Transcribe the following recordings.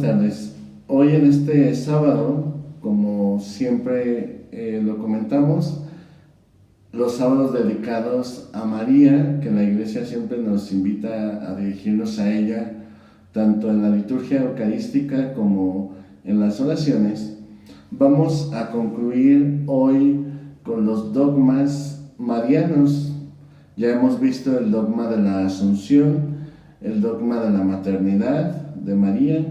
tardes. Hoy en este sábado, como siempre lo comentamos, los sábados dedicados a María, que la Iglesia siempre nos invita a dirigirnos a ella, tanto en la liturgia eucarística como en las oraciones, vamos a concluir hoy con los dogmas marianos. Ya hemos visto el dogma de la Asunción, el dogma de la maternidad de María,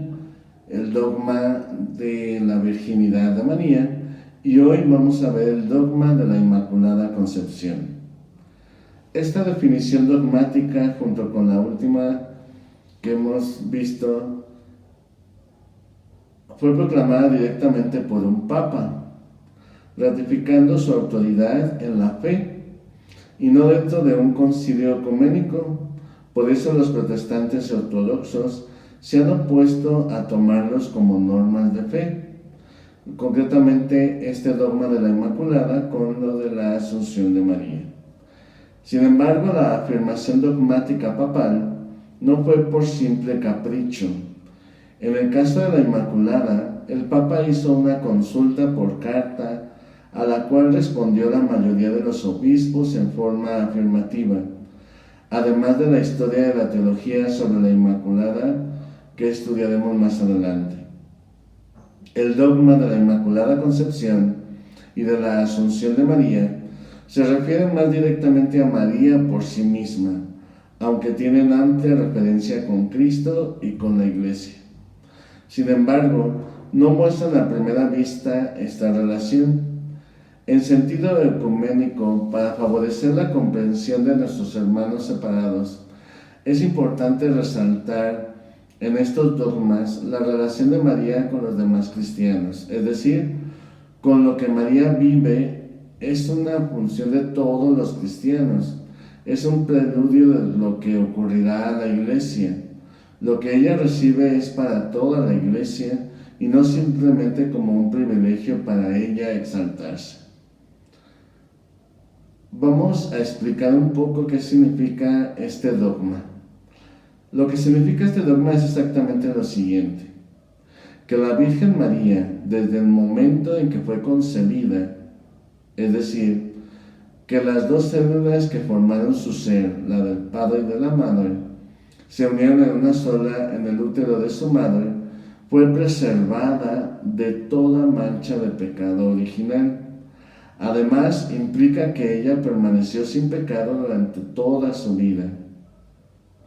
el dogma de la virginidad de María, y hoy vamos a ver el dogma de la Inmaculada Concepción. Esta definición dogmática, junto con la última que hemos visto, fue proclamada directamente por un papa, ratificando su autoridad en la fe, y no dentro de un concilio ecuménico. Por eso los protestantes ortodoxos se han opuesto a tomarlos como normas de fe, concretamente este dogma de la Inmaculada con lo de la Asunción de María. Sin embargo, la afirmación dogmática papal no fue por simple capricho. En el caso de la Inmaculada, el Papa hizo una consulta por carta a la cual respondió la mayoría de los obispos en forma afirmativa, además de la historia de la teología sobre la Inmaculada que estudiaremos más adelante. El dogma de la Inmaculada Concepción y de la Asunción de María se refieren más directamente a María por sí misma, aunque tienen amplia referencia con Cristo y con la Iglesia. Sin embargo, no muestran a primera vista esta relación. En sentido ecuménico, para favorecer la comprensión de nuestros hermanos separados, es importante resaltar en estos dogmas la relación de María con los demás cristianos, es decir, con lo que María vive es una función de todos los cristianos, es un preludio de lo que ocurrirá a la Iglesia. Lo que ella recibe es para toda la Iglesia y no simplemente como un privilegio para ella exaltarse. Vamos a explicar un poco qué significa este dogma. Lo que significa este dogma es exactamente lo siguiente: que la Virgen María, desde el momento en que fue concebida, es decir, que las dos células que formaron su ser, la del Padre y de la Madre, se unieron en una sola en el útero de su madre, fue preservada de toda mancha de pecado original. Además, implica que ella permaneció sin pecado durante toda su vida,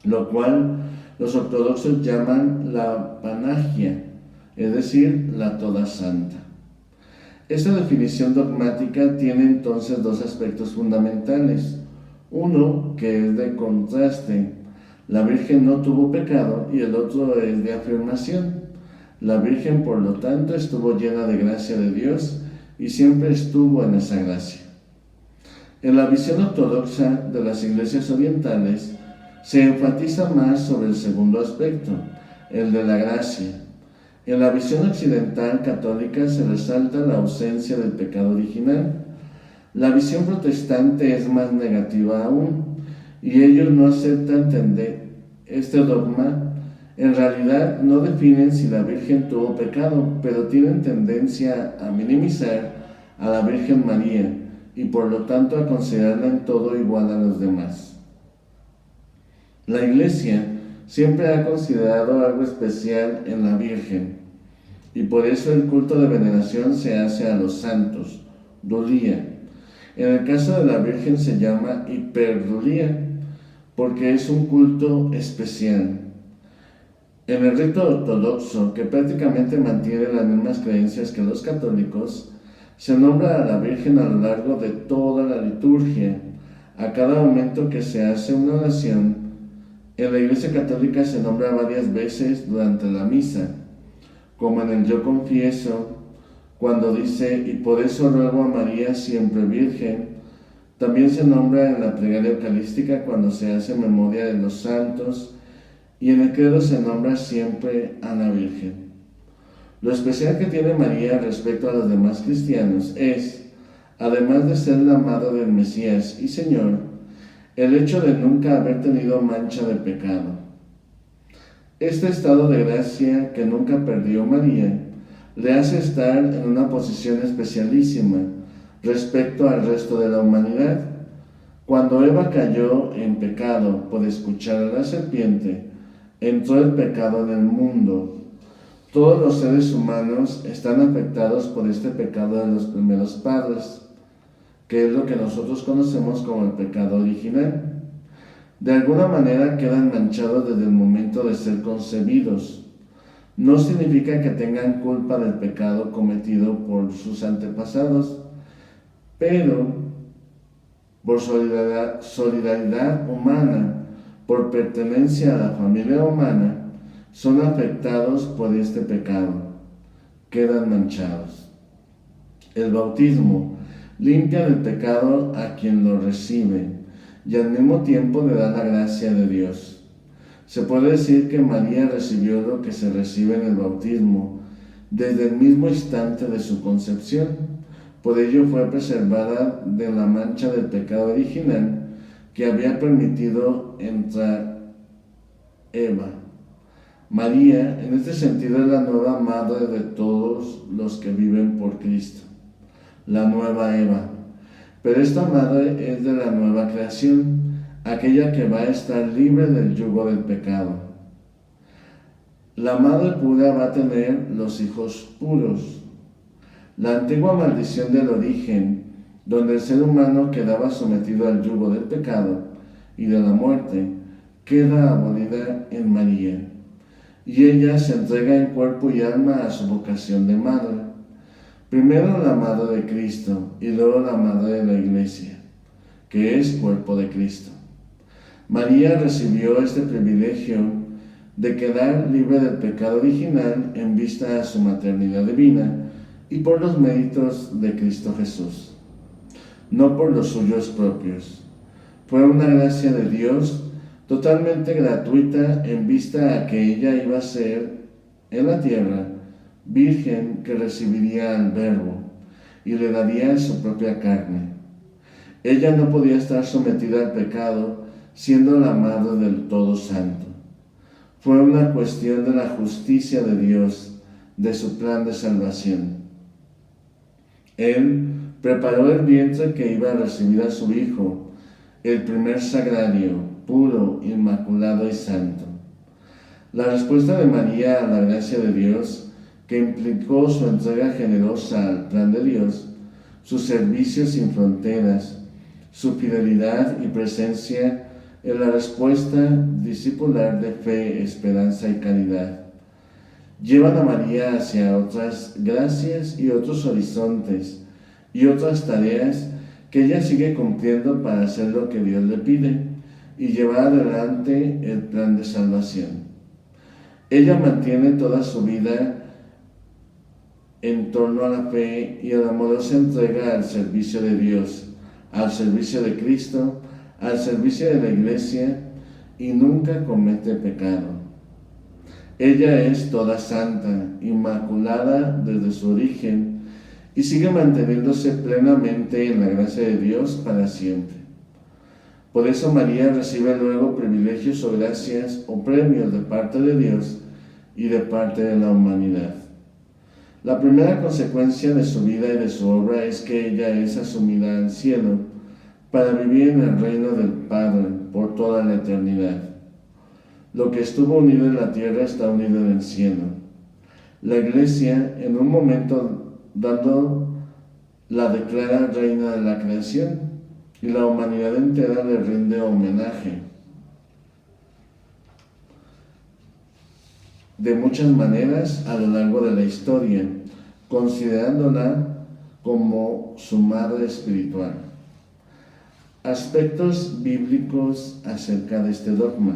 lo cual los ortodoxos llaman la panagia, es decir, la toda santa. Esta definición dogmática tiene entonces dos aspectos fundamentales. Uno, que es de contraste: la Virgen no tuvo pecado, y el otro es de afirmación: la Virgen, por lo tanto, estuvo llena de gracia de Dios y siempre estuvo en esa gracia. En la visión ortodoxa de las iglesias orientales se enfatiza más sobre el segundo aspecto, el de la gracia. En la visión occidental católica se resalta la ausencia del pecado original. La visión protestante es más negativa aún, y ellos no aceptan entender este dogma. En realidad no definen si la Virgen tuvo pecado, pero tienen tendencia a minimizar a la Virgen María y por lo tanto a considerarla en todo igual a los demás. La Iglesia siempre ha considerado algo especial en la Virgen, y por eso el culto de veneración se hace a los santos, dulía. En el caso de la Virgen se llama hiperdulía, porque es un culto especial. En el rito ortodoxo, que prácticamente mantiene las mismas creencias que los católicos, se nombra a la Virgen a lo largo de toda la liturgia, a cada momento que se hace una oración. En la Iglesia Católica se nombra varias veces durante la misa, como en el Yo Confieso, cuando dice: y por eso ruego a María siempre Virgen. También se nombra en la plegaria eucarística cuando se hace memoria de los santos, y en el credo se nombra siempre a la Virgen. Lo especial que tiene María respecto a los demás cristianos es, además de ser la madre del Mesías y Señor, el hecho de nunca haber tenido mancha de pecado. Este estado de gracia que nunca perdió María le hace estar en una posición especialísima respecto al resto de la humanidad. Cuando Eva cayó en pecado por escuchar a la serpiente, entró el pecado en el mundo. Todos los seres humanos están afectados por este pecado de los primeros padres, que es lo que nosotros conocemos como el pecado original. De alguna manera quedan manchados desde el momento de ser concebidos. No significa que tengan culpa del pecado cometido por sus antepasados, pero por solidaridad humana, por pertenencia a la familia humana, son afectados por este pecado. Quedan manchados. El bautismo limpia del pecado a quien lo recibe y al mismo tiempo le da la gracia de Dios. Se puede decir que María recibió lo que se recibe en el bautismo desde el mismo instante de su concepción. Por ello fue preservada de la mancha del pecado original que había permitido entrar Eva. María, en este sentido, es la nueva madre de todos los que viven por Cristo, la nueva Eva. Pero esta madre es de la nueva creación, aquella que va a estar libre del yugo del pecado. La madre pura va a tener los hijos puros. La antigua maldición del origen, donde el ser humano quedaba sometido al yugo del pecado y de la muerte, queda abolida en María, y ella se entrega en cuerpo y alma a su vocación de madre. Primero la madre de Cristo y luego la madre de la Iglesia, que es cuerpo de Cristo. María recibió este privilegio de quedar libre del pecado original en vista a su maternidad divina y por los méritos de Cristo Jesús, no por los suyos propios. Fue una gracia de Dios totalmente gratuita en vista a que ella iba a ser en la tierra virgen que recibiría al Verbo y le daría su propia carne. Ella no podía estar sometida al pecado siendo la madre del Todo Santo. Fue una cuestión de la justicia de Dios, de su plan de salvación. Él preparó el vientre que iba a recibir a su Hijo, el primer sagrario, puro, inmaculado y santo. La respuesta de María a la gracia de Dios, que implicó su entrega generosa al plan de Dios, su servicio sin fronteras, su fidelidad y presencia en la respuesta discipular de fe, esperanza y caridad, llevan a María hacia otras gracias y otros horizontes y otras tareas que ella sigue cumpliendo para hacer lo que Dios le pide y llevar adelante el plan de salvación. Ella mantiene toda su vida en torno a la fe y a la amorosa entrega al servicio de Dios, al servicio de Cristo, al servicio de la Iglesia, y nunca comete pecado. Ella es toda santa, inmaculada desde su origen, y sigue manteniéndose plenamente en la gracia de Dios para siempre. Por eso María recibe luego privilegios o gracias o premios de parte de Dios y de parte de la humanidad. La primera consecuencia de su vida y de su obra es que ella es asumida al cielo para vivir en el reino del Padre por toda la eternidad. Lo que estuvo unido en la tierra está unido en el cielo. La Iglesia, en un momento dado, la declara reina de la creación y la humanidad entera le rinde homenaje. De muchas maneras a lo largo de la historia, considerándola como su madre espiritual. Aspectos bíblicos acerca de este dogma.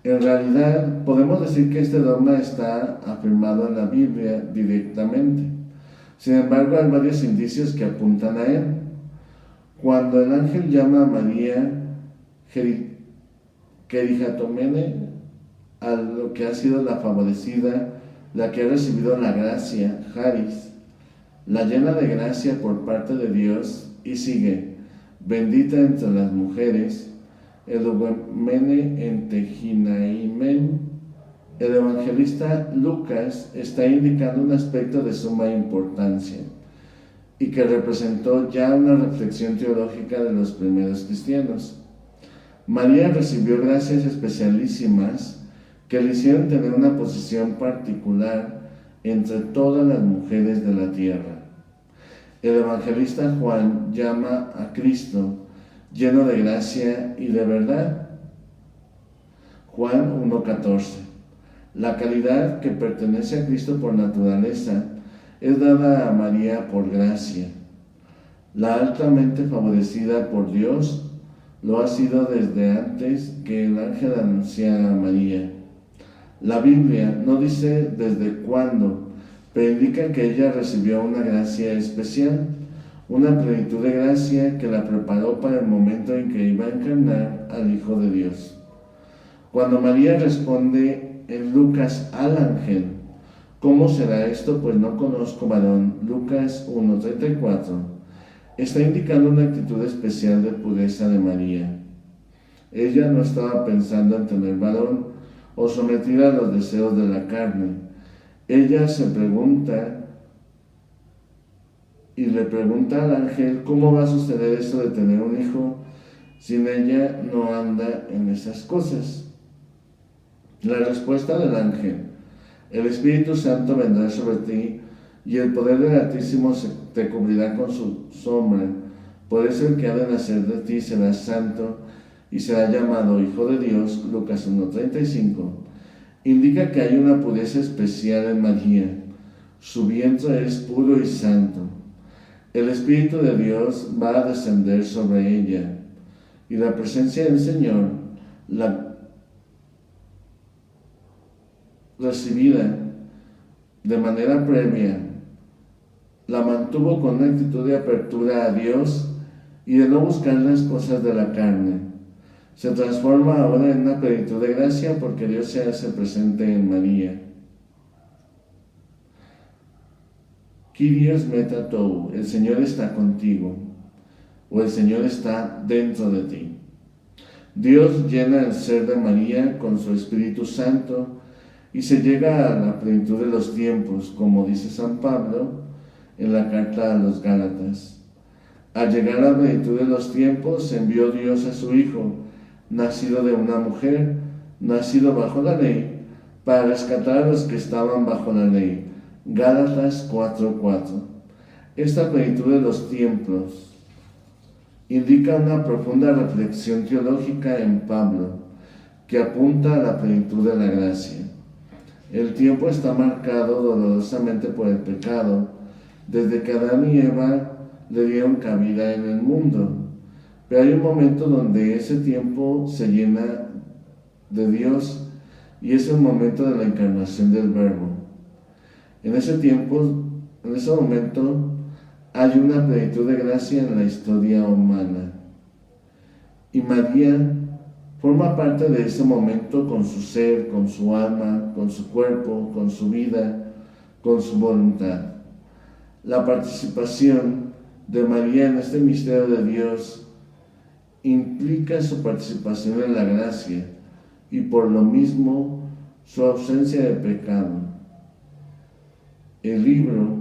En realidad, podemos decir que este dogma está afirmado en la Biblia directamente. Sin embargo, hay varios indicios que apuntan a él. Cuando el ángel llama a María Kerijatomene, a lo que ha sido la favorecida, la que ha recibido la gracia, Haris, la llena de gracia por parte de Dios, y sigue, bendita entre las mujeres, Elogumene en Tejinaimen, el evangelista Lucas está indicando un aspecto de suma importancia y que representó ya una reflexión teológica de los primeros cristianos. María recibió gracias especialísimas que le hicieron tener una posición particular entre todas las mujeres de la tierra. El evangelista Juan llama a Cristo lleno de gracia y de verdad. Juan 1:14. La caridad que pertenece a Cristo por naturaleza es dada a María por gracia. La altamente favorecida por Dios lo ha sido desde antes que el ángel anunciara a María. La Biblia no dice desde cuándo, pero indica que ella recibió una gracia especial, una plenitud de gracia que la preparó para el momento en que iba a encarnar al Hijo de Dios. Cuando María responde en Lucas al ángel, ¿cómo será esto? Pues no conozco varón, Lucas 1:34, está indicando una actitud especial de pureza de María. Ella no estaba pensando en tener varón o sometida a los deseos de la carne. Ella se pregunta y le pregunta al ángel, ¿cómo va a suceder esto de tener un hijo si ella no anda en esas cosas? La respuesta del ángel: el Espíritu Santo vendrá sobre ti y el poder del Altísimo te cubrirá con su sombra. Por eso el que ha de nacer de ti será santo y será llamado Hijo de Dios. Lucas 1:35. Indica que hay una pureza especial en María. Su vientre es puro y santo. El Espíritu de Dios va a descender sobre ella y la presencia del Señor, la recibida de manera previa, la mantuvo con una actitud de apertura a Dios y de no buscar las cosas de la carne. Se transforma ahora en una plenitud de gracia porque Dios se hace presente en María. Kyrios meta tou, el Señor está contigo, o el Señor está dentro de ti. Dios llena el ser de María con su Espíritu Santo y se llega a la plenitud de los tiempos, como dice San Pablo en la carta a los Gálatas. Al llegar a la plenitud de los tiempos, envió Dios a su Hijo, nacido de una mujer, nacido bajo la ley, para rescatar a los que estaban bajo la ley. Gálatas 4:4. Esta plenitud de los tiempos indica una profunda reflexión teológica en Pablo, que apunta a la plenitud de la gracia. El tiempo está marcado dolorosamente por el pecado, desde que Adán y Eva le dieron cabida en el mundo. Pero hay un momento donde ese tiempo se llena de Dios y es el momento de la encarnación del Verbo. En ese momento, hay una plenitud de gracia en la historia humana. Y María forma parte de ese momento con su ser, con su alma, con su cuerpo, con su vida, con su voluntad. La participación de María en este misterio de Dios implica su participación en la gracia y por lo mismo su ausencia de pecado. El libro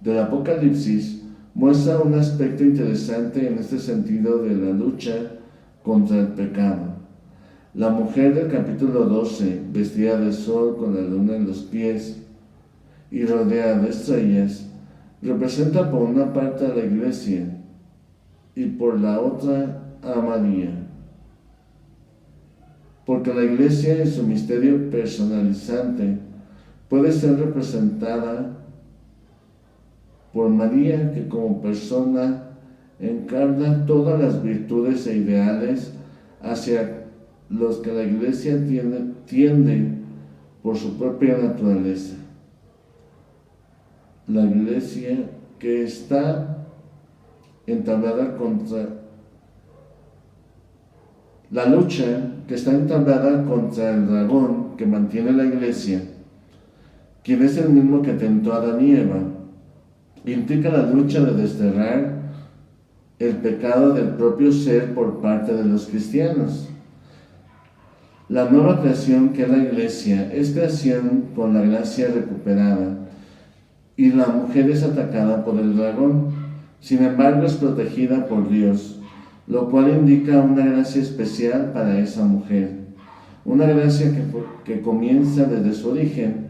del Apocalipsis muestra un aspecto interesante en este sentido de la lucha contra el pecado. La mujer del capítulo 12, vestida de sol con la luna en los pies y rodeada de estrellas, representa por una parte a la Iglesia y por la otra a María. Porque la Iglesia en su misterio personalizante puede ser representada por María, que como persona encarna todas las virtudes e ideales hacia los que la Iglesia tiende por su propia naturaleza. La Iglesia que está entablada contra la lucha que está entablada contra el dragón que mantiene la Iglesia, quien es el mismo que tentó a Adán y Eva, implica la lucha de desterrar el pecado del propio ser por parte de los cristianos. La nueva creación que es la Iglesia es creación con la gracia recuperada y la mujer es atacada por el dragón. Sin embargo, es protegida por Dios, lo cual indica una gracia especial para esa mujer. Una gracia que comienza desde su origen,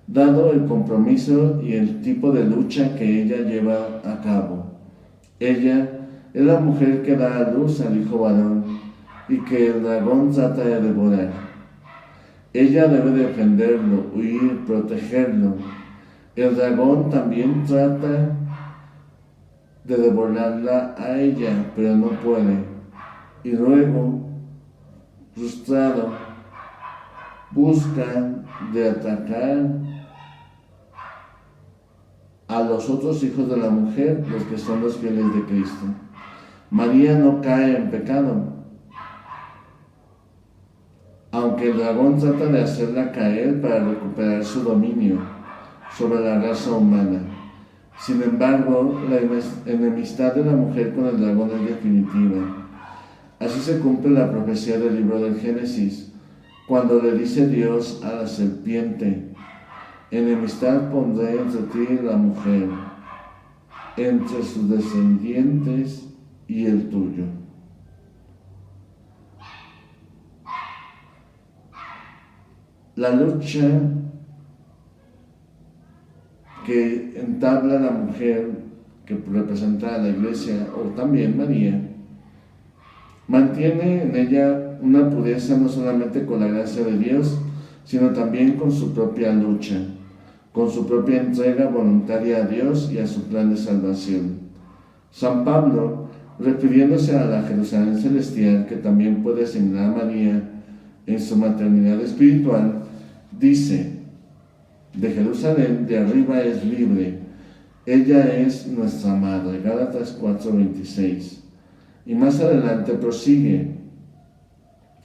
dado el compromiso y el tipo de lucha que ella lleva a cabo. Ella es la mujer que da a luz al hijo varón y que el dragón trata de devorar. Ella debe defenderlo, huir, protegerlo. El dragón también trata de devorarla a ella, pero no puede. Y luego, frustrado, busca de atacar a los otros hijos de la mujer, los que son los fieles de Cristo. María no cae en pecado, aunque el dragón trata de hacerla caer para recuperar su dominio sobre la raza humana. Sin embargo, la enemistad de la mujer con el dragón es definitiva. Así se cumple la profecía del libro del Génesis, cuando le dice Dios a la serpiente: enemistad pondré entre ti y la mujer, entre sus descendientes y el tuyo. La lucha que entabla la mujer, que representa a la Iglesia, o también María, mantiene en ella una pureza no solamente con la gracia de Dios, sino también con su propia lucha, con su propia entrega voluntaria a Dios y a su plan de salvación. San Pablo, refiriéndose a la Jerusalén celestial, que también puede asignar a María en su maternidad espiritual, dice: de Jerusalén de arriba es libre, ella es nuestra madre. Gálatas 4:26. Y más adelante prosigue: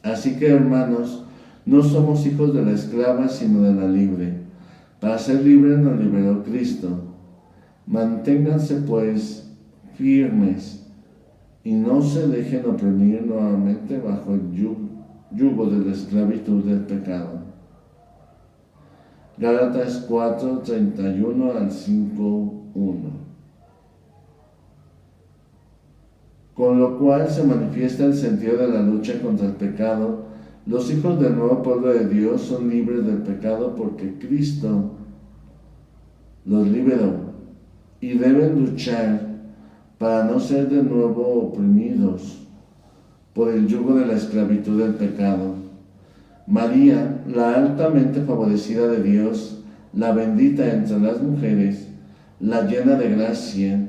así que, hermanos, no somos hijos de la esclava, sino de la libre. Para ser libres nos liberó Cristo. Manténganse pues firmes y no se dejen oprimir nuevamente bajo el yugo de la esclavitud del pecado. Gálatas 4:31 al 5:1. Con lo cual se manifiesta el sentido de la lucha contra el pecado. Los hijos del nuevo pueblo de Dios son libres del pecado porque Cristo los liberó, y deben luchar para no ser de nuevo oprimidos por el yugo de la esclavitud del pecado. María, la altamente favorecida de Dios, la bendita entre las mujeres, la llena de gracia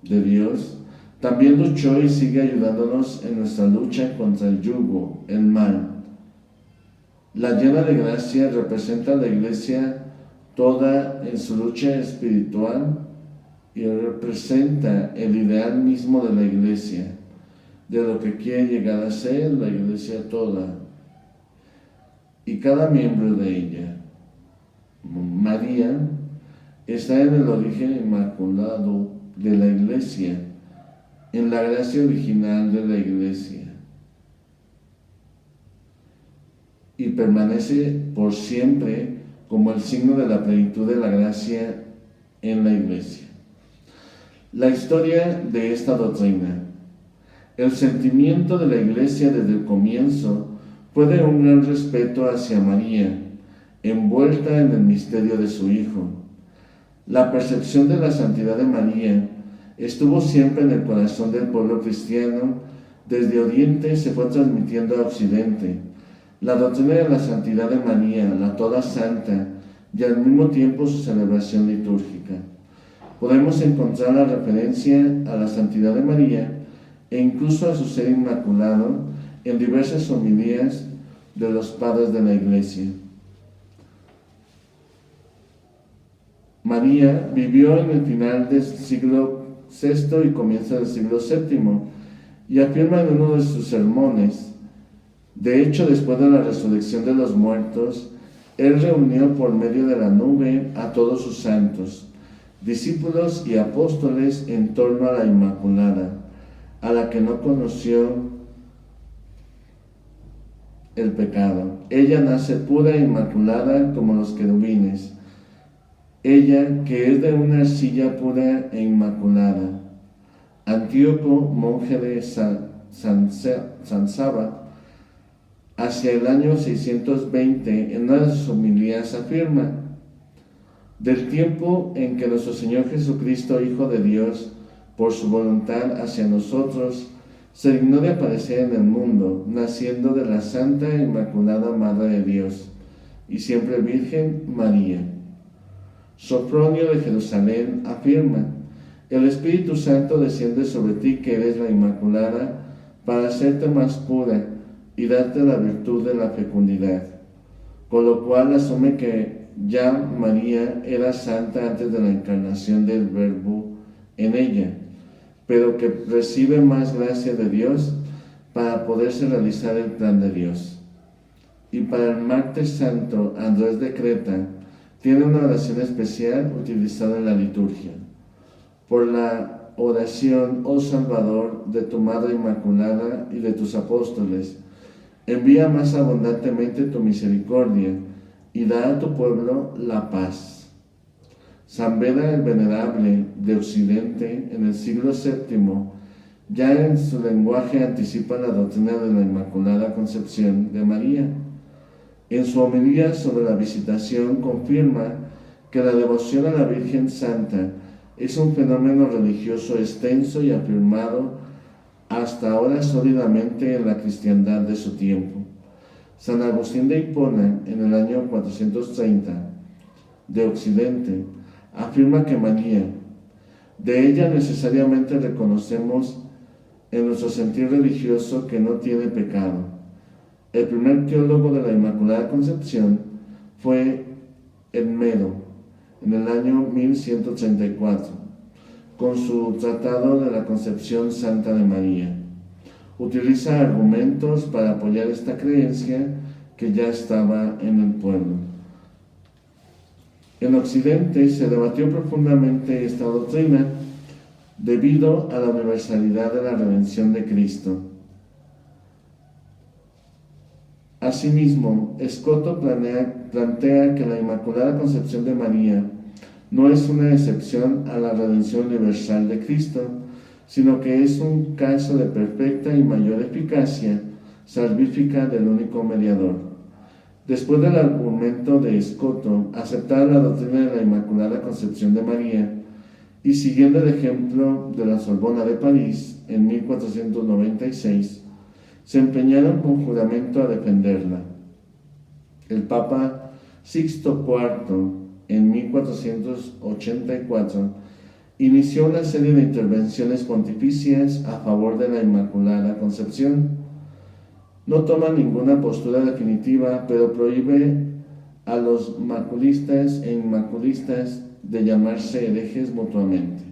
de Dios, también luchó y sigue ayudándonos en nuestra lucha contra el yugo, el mal. La llena de gracia representa a la Iglesia toda en su lucha espiritual y representa el ideal mismo de la Iglesia, de lo que quiere llegar a ser la Iglesia toda y cada miembro de ella. María está en el origen inmaculado de la Iglesia, en la gracia original de la Iglesia, y permanece por siempre como el signo de la plenitud de la gracia en la Iglesia. La historia de esta doctrina. El sentimiento de la Iglesia desde el comienzo fue de un gran respeto hacia María, envuelta en el misterio de su Hijo. La percepción de la santidad de María estuvo siempre en el corazón del pueblo cristiano. Desde Oriente se fue transmitiendo a Occidente. La doctrina de la santidad de María, la toda santa, y al mismo tiempo su celebración litúrgica. Podemos encontrar la referencia a la santidad de María e incluso a su ser inmaculado en diversas homilías de los padres de la Iglesia. María vivió en el final del siglo VI y comienzo del siglo VII, y afirma en uno de sus sermones: de hecho, después de la resurrección de los muertos, Él reunió por medio de la nube a todos sus santos, discípulos y apóstoles en torno a la Inmaculada, a la que no conoció el pecado. Ella nace pura e inmaculada como los querubines. Ella que es de una arcilla pura e inmaculada. Antíoco, monje de San Saba, hacia el año 620, en una de sus homilías afirma: del tiempo en que nuestro Señor Jesucristo, Hijo de Dios, por su voluntad hacia nosotros, se dignó de aparecer en el mundo, naciendo de la Santa e Inmaculada Madre de Dios, y siempre Virgen María. Sofronio de Jerusalén afirma: el Espíritu Santo desciende sobre ti, que eres la Inmaculada, para hacerte más pura y darte la virtud de la fecundidad, con lo cual asume que ya María era santa antes de la encarnación del Verbo en ella, pero que recibe más gracia de Dios para poderse realizar el plan de Dios. Y para el martes santo Andrés de Creta tiene una oración especial utilizada en la liturgia: por la oración, oh Salvador, de tu Madre Inmaculada y de tus apóstoles, envía más abundantemente tu misericordia y da a tu pueblo la paz. San Beda el Venerable de Occidente, en el siglo VII, ya en su lenguaje anticipa la doctrina de la Inmaculada Concepción de María. En su homilía sobre la visitación confirma que la devoción a la Virgen Santa es un fenómeno religioso extenso y afirmado hasta ahora sólidamente en la cristiandad de su tiempo. San Agustín de Hipona, en el año 430, de Occidente, afirma que María, de ella necesariamente reconocemos en nuestro sentir religioso que no tiene pecado. El primer teólogo de la Inmaculada Concepción fue Edmero, en el año 1134, con su Tratado de la Concepción Santa de María. Utiliza argumentos para apoyar esta creencia que ya estaba en el pueblo. En Occidente se debatió profundamente esta doctrina debido a la universalidad de la redención de Cristo. Asimismo, Escoto plantea que la Inmaculada Concepción de María no es una excepción a la redención universal de Cristo, sino que es un caso de perfecta y mayor eficacia salvífica del único mediador. Después del argumento de Escoto, aceptar la doctrina de la Inmaculada Concepción de María y siguiendo el ejemplo de la Sorbona de París en 1496, se empeñaron con juramento a defenderla. El Papa Sixto IV, en 1484, inició una serie de intervenciones pontificias a favor de la Inmaculada Concepción. No toma ninguna postura definitiva, pero prohíbe a los maculistas e inmaculistas de llamarse herejes mutuamente.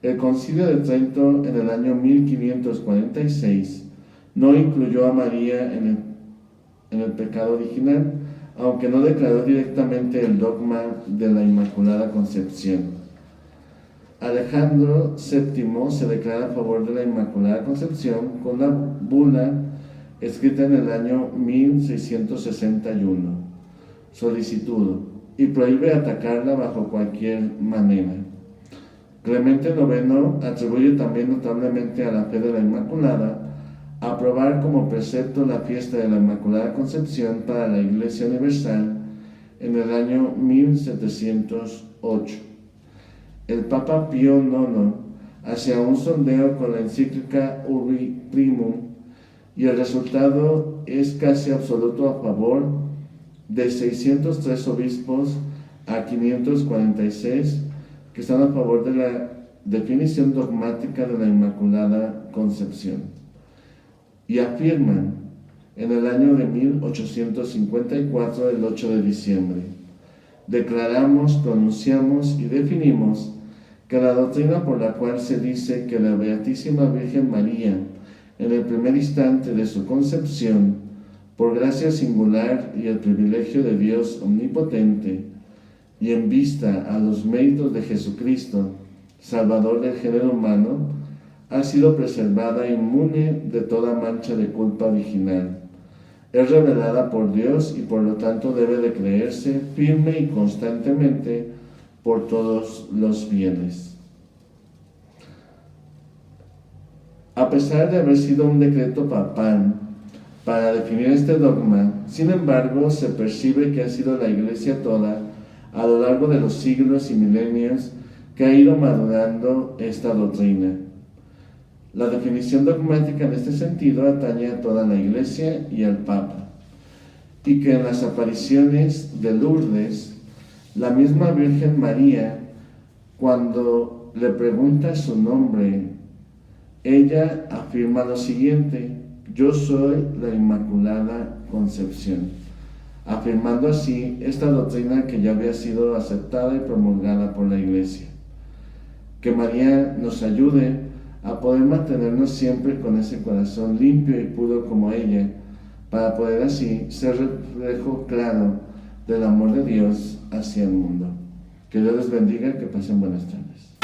El Concilio de Trento, en el año 1546, no incluyó a María en el pecado original, aunque no declaró directamente el dogma de la Inmaculada Concepción. Alejandro VII se declara a favor de la Inmaculada Concepción con la bula escrita en el año 1661, Solicitud, y prohíbe atacarla bajo cualquier manera. Clemente IX atribuye también notablemente a la fe de la Inmaculada aprobar como precepto la fiesta de la Inmaculada Concepción para la Iglesia Universal en el año 1708. El Papa Pío IX hacía un sondeo con la encíclica Urbi Primum y el resultado es casi absoluto a favor de 603 obispos a 546 que están a favor de la definición dogmática de la Inmaculada Concepción. Y afirman en el año de 1854, el 8 de diciembre, declaramos, pronunciamos y definimos que la doctrina por la cual se dice que la Beatísima Virgen María, en el primer instante de su concepción, por gracia singular y el privilegio de Dios omnipotente, y en vista a los méritos de Jesucristo, Salvador del género humano, ha sido preservada inmune de toda mancha de culpa original. es revelada por Dios y por lo tanto debe de creerse firme y constantemente por todos los fieles. A pesar de haber sido un decreto papal para definir este dogma, sin embargo, se percibe que ha sido la Iglesia toda, a lo largo de los siglos y milenios, que ha ido madurando esta doctrina. La definición dogmática en este sentido atañe a toda la Iglesia y al Papa, y que en las apariciones de Lourdes, la misma Virgen María, cuando le pregunta su nombre, ella afirma lo siguiente: yo soy la Inmaculada Concepción, afirmando así esta doctrina que ya había sido aceptada y promulgada por la Iglesia. Que María nos ayude a poder mantenernos siempre con ese corazón limpio y puro como ella, para poder así ser reflejo claro del amor de Dios hacia el mundo. Que Dios les bendiga, que pasen buenas tardes.